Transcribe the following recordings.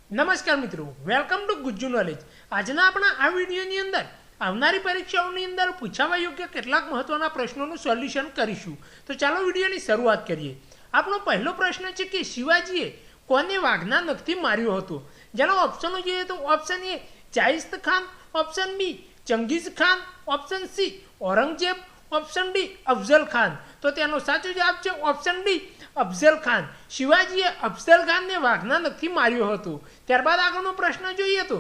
નમસ્કાર મિત્રો, welcome to Gujju knowledge. આજના આપણા આ વિડીયોની અંદર આવનારી પરીક્ષાઓની અંદર પૂછાવા યોગ્ય કેટલાક મહત્વના પ્રશ્નોનું સોલ્યુશન કરીશું। તો ચાલો વિડીયોની શરૂઆત કરીએ। આપણો પહેલો પ્રશ્ન છે કે શિવાજીએ કોને વાઘના નખથી માર્યો હતો? જેના ઓપ્શનો જોઈએ તો option A Shaista Khan, option B Genghis Khan, option C Aurangzeb, option D Afzal Khan. તો તેનો સાચો જવાબ છે ઓપ્શન ડી અફઝલ ખાન। શિવાજીએ અફઝલ ખાનને વાઘના નખથી માર્યો હતો। ત્યારબાદ આગળનો પ્રશ્ન જોઈએ તો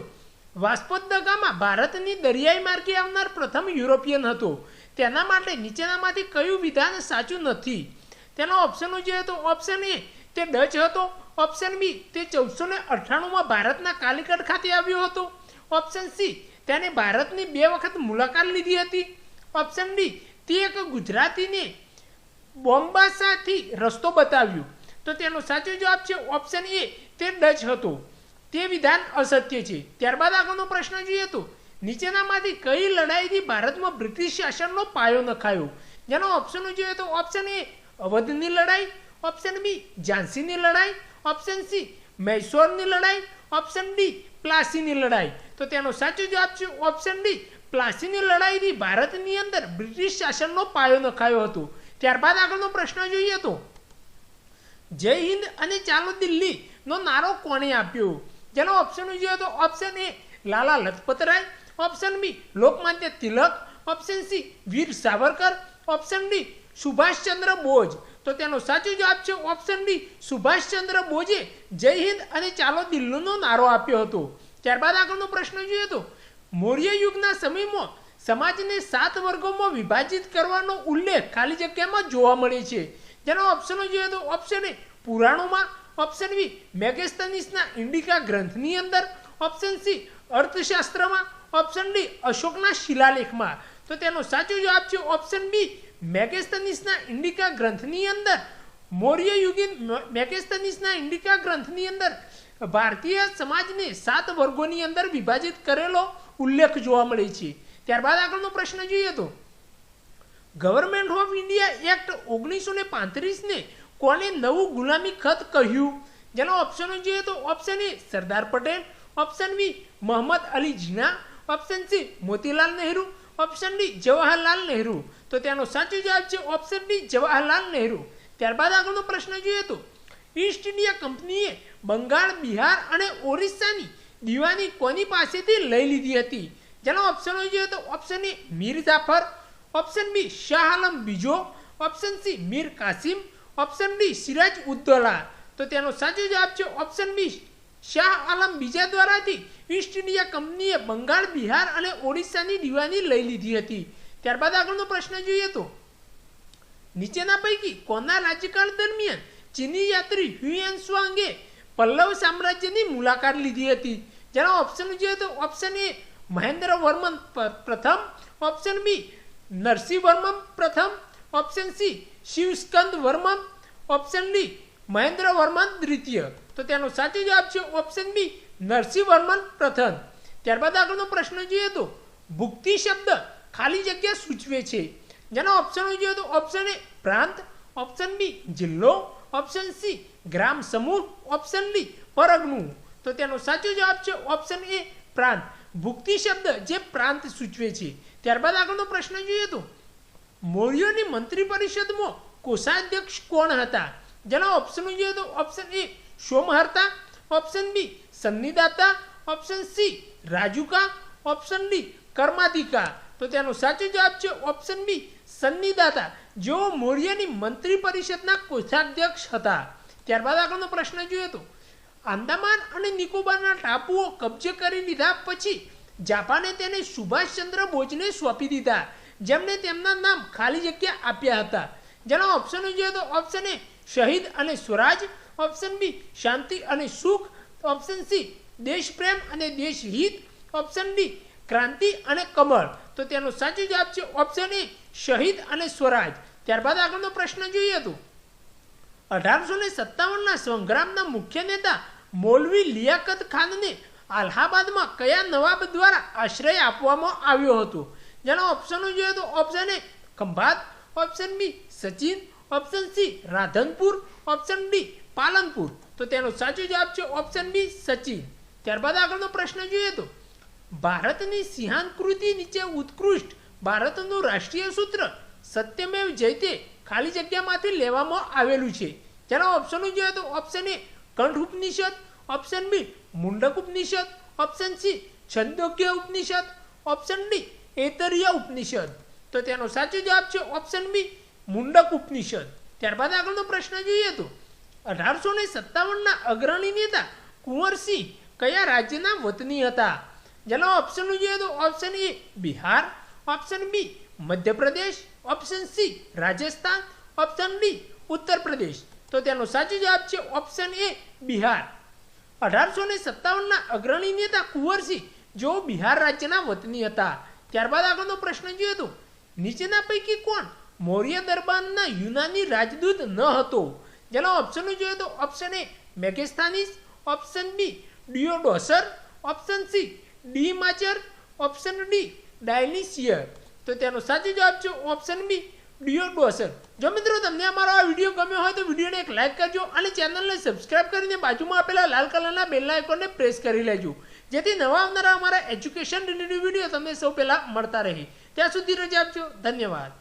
વાસ્કો દ ગામા ભારતની દરિયાઈ માર્ગે આવનાર પ્રથમ યુરોપિયન હતો। તેના માટે નીચેનામાંથી કયું વિધાન સાચું નથી? તેના ઓપ્શનો જોઈએ તો ઓપ્શન એ તે ડચ હતો, ઓપ્શન બી તે 1498માં ભારતના કાલિકટ ખાતે આવ્યો હતો, ઓપ્શન સી તેને ભારતની 2 વખત મુલાકાત લીધી હતી, ઓપ્શન ડી તે એક ગુજરાતીને બોમ્બાસાથી રસ્તો બતાવ્યો। તો તેનો સાચો જવાબ છે ઓપ્શન એ તે ડચ હતો। તે વિધાન અસત્ય છે। ત્યારબાદ આગળનો પ્રશ્ન જોઈએ તો નીચેનામાંથી કઈ લડાઈથી ભારતમાં બ્રિટિશ શાસનનો પાયો નખાયો? જેનો ઓપ્શનો જોઈએ તો ઓપ્શન એ અવધની લડાઈ, ઓપ્શન બી ઝાંસીની લડાઈ, ઓપ્શન સી મૈસૂરની લડાઈ, ઓપ્શન ડી પ્લાસીની લડાઈ। તો તેનો સાચો જવાબ છે ઓપ્શન ડી પ્લાસીની લડાઈથી ભારતની અંદર બ્રિટિશ શાસનનો પાયો નખાયો હતો। ત્યારબાદ આગળનો પ્રશ્ન જોઈએ તો જય હિન્દ અને ચાલો દિલ્હી નો નારો કોણે આપ્યો? જેનો ઓપ્શન જોઈએ તો option A Lala Lajpat Rai, option B Lokmanya Tilak, option C Veer Savarkar, option D Subhashchandra Bose. તો તેનો સાચો જવાબ છે ઓપ્શન ડી સુભાષચંદ્ર બોઝે જય હિન્દ અને ચાલો દિલ્હીનો નારો આપ્યો હતો। ત્યારબાદ આગળનો પ્રશ્ન જોઈએ તો મૌર્ય યુગના સમયમાં સમાજને 7 વર્ગોમાં વિભાજિત કરવાનો ઉલ્લેખ ખાલી જગ્યામાં જોવા મળે છે। જેનો ઓપ્શનો જોઈએ તો ઓપ્શન એ પુરાણોમાં, ઓપ્શન બી મેગેસ્તનીસના ઇન્ડિકા ગ્રંથની અંદર, ઓપ્શન સી અર્થશાસ્ત્રમાં, ઓપ્શન ડી અશોકના શિલાલેખમાં। તો તેનો સાચો જવાબ છે ઓપ્શન બી મેગેસ્તનીસના ઇન્ડિકા ગ્રંથની અંદર। મૌર્ય યુગીન મેગેસ્તનીસના ઇન્ડિકા ગ્રંથની અંદર ભારતીય સમાજને 7 વર્ગોની અંદર વિભાજિત કરેલો ઉલ્લેખ જોવા મળે છે। ત્યારબાદ આગળનો પ્રશ્ન જોઈએ તો ગવર્મેન્ટ ઓફ ઇન્ડિયા એક્ટ 1935 ને કોને નવું ગુલામી ખત કહ્યું? જેનો ઓપ્શનો જોઈએ તો option A Sardar Patel, option B Mohammad Ali Jinnah, option C Motilal Nehru, option D Jawaharlal Nehru. તો તેનો સાચો જવાબ છે ઓપ્શન ડી જવાહરલાલ નહેરુ। ત્યારબાદ આગળનો પ્રશ્ન જોઈએ તો ઈસ્ટ ઇન્ડિયા કંપનીએ બંગાળ, બિહાર અને ઓરિસ્સાની દીવાની કોની પાસેથી લઈ લીધી હતી? જેનો ઓપ્શનો જોઈએ તો option A Mir Jafar, option B Shah Alam બીજો, option C Mir Qasim, option D Siraj ud-Daulah. તો તેનો સાચો જવાબ છે ઓપ્શન બી શાહ આલમ બીજા દ્વારાથી ઈસ્ટ ઇન્ડિયા કંપનીએ બંગાળ, બિહાર અને ઓડિશાની દીવાની લઈ લીધી હતી। ત્યારબાદ આગળનો પ્રશ્ન જોઈએ તો નીચેના પૈકી કોના રાજ્યકાળ દરમિયાન ચીની યાત્રી હ્યુએન ત્સાંગે પલ્લવ સામ્રાજ્યની મુલાકાત લીધી હતી? જેના ઓપ્શન જોઈએ તો ઓપ્શન એ મહેન્દ્ર વર્મન પ્રથમ, ઓપ્શન બી નરસિંહ વર્મન પ્રથમ, option C Shivaskanda Varman, option D Mahendra Varman દ્વિતીય। તો તેનો સાચો જવાબ છે ઓપ્શન બી નરસિંહ વર્મન પ્રથમ। ત્યારબાદ આગળનો પ્રશ્ન જોઈએ તો ભુક્તિ શબ્દ ખાલી જગ્યા સૂચવે છે? જેના ઓપ્શનો જોઈએ તો ઓપ્શન એ પ્રાંત, ઓપ્શન બી જિલ્લો, ઓપ્શન સી ગ્રામ સમૂહ, ઓપ્શન ડી પરગણું। તો તેનો સાચો જવાબ છે ઓપ્શન એ પ્રાંત। ભુક્તિ શબ્દ જે પ્રાંત સૂચવે છે। ત્યારબાદ આગળનો પ્રશ્ન જોઈએ તો મૌર્યોની મંત્રી પરિષદમાં કોષાધ્યક્ષ કોણ હતા? જેના ઓપ્શનો જોઈએ તો ઓપ્શન એ સોમહર્તા, ઓપ્શન બી સન્નિદાતા, ઓપ્શન સી રાજુકા, ઓપ્શન ડી કર્માધિકા। તો તેનો સાચો જવાબ છે ઓપ્શન બી સન્નિદાતા, જેઓ મૌર્યની મંત્રી પરિષદના કોષાધ્યક્ષ હતા। ત્યારબાદ આગળનો પ્રશ્ન જોઈએ તો આંદામાન અને નિકોબારના ટાપુઓ કબજે કરી લીધા પછી જાપાને તેને સુભાષચંદ્ર બોઝને સોંપી દીધા, જેમને તેમના નામ ખાલી જગ્યા આપ્યા હતા। જેના ઓપ્શનો જોઈએ તો ઓપ્શન એ શહીદ અને સ્વરાજ, ઓપ્શન બી શાંતિ અને સુખ, ઓપ્શન સી દેશપ્રેમ અને દેશહિત, ઓપ્શન ડી ક્રાંતિ અને કમળ। તો તેનો સાચો જવાબ છે ઓપ્શન એ શહીદ અને સ્વરાજ। ત્યારબાદ આગળનો પ્રશ્ન જોઈએ તો 1857ના સંગ્રામના મુખ્ય નેતા મૌલવી લિયાકત ખાનને અલ્હાબાદમાં કયા નવાબ દ્વારા આશ્રય આપવામાં આવ્યો હતો? જેના ઓપ્શનો જોઈએ તો option A Khambhat, option B Sachin, option C Radhanpur, option D Palanpur. તો તેનો સાચો જવાબ છે ઓપ્શન બી સચિન। ત્યારબાદ આગળનો પ્રશ્ન જોઈએ તો ભારતની સિંહાકૃતિ નીચે ઉત્કૃષ્ટ ભારતનું રાષ્ટ્રીય સૂત્ર સત્યમેવ જયતે ખાલી જગ્યામાંથી લેવામાં આવેલું છે. ચાલો ઓપ્શનો જોઈએ તો option A Katha Upanishad, option B Mundaka Upanishad, option C Chandogya Upanishad, option D Aitareya Upanishad. તો તેનો સાચો જવાબ છે ઓપ્શન બી મુંડક ઉપનિષદ. ત્યારબાદ આગળનો પ્રશ્ન જોઈએ તો 1857ના અગ્રણી નેતા કુંવરસિંહ કયા રાજ્યના વતની હતા? જેનો ઓપ્શન જોઈએ તો option A Bihar, option B Madhya Pradesh, option C Rajasthan, option D Uttar Pradesh. તો તેનો સાચો જવાબ છે ઓપ્શન એ બિહાર. 1857ના અગ્રણી નેતા કુંવરસિંહ જો બિહાર રાજ્યના વતની હતા. ત્યારબાદ આગળનો પ્રશ્ન જોઈએ તો નીચેના પૈકી કોણ મૌર્ય દરબારના યુનાની રાજદૂત ન હતો? જેનો ઓપ્શનો જોઈએ તો option A Megasthenes, option B ડિયોડોસર, option C Deimachus, option D ડાયલિસિયર. તો તેનો સાચો જવાબ છે ઓપ્શન બી ડિયોડોસર. જો મિત્રો તમને અમારો આ વિડીયો ગમ્યો હોય તો વિડીયોને એક લાઇક કરજો અને ચેનલને સબસ્ક્રાઇબ કરીને બાજુમાં આપેલા લાલ કલરના બેલ આઇકોનને પ્રેસ કરી લેજો, જેથી નવા આવનારા અમારા એજ્યુકેશન રિલેટેડ વિડીયો તમને સૌ પહેલા મળતા રહે. ત્યાં સુધી રજા આપજો. ધન્યવાદ.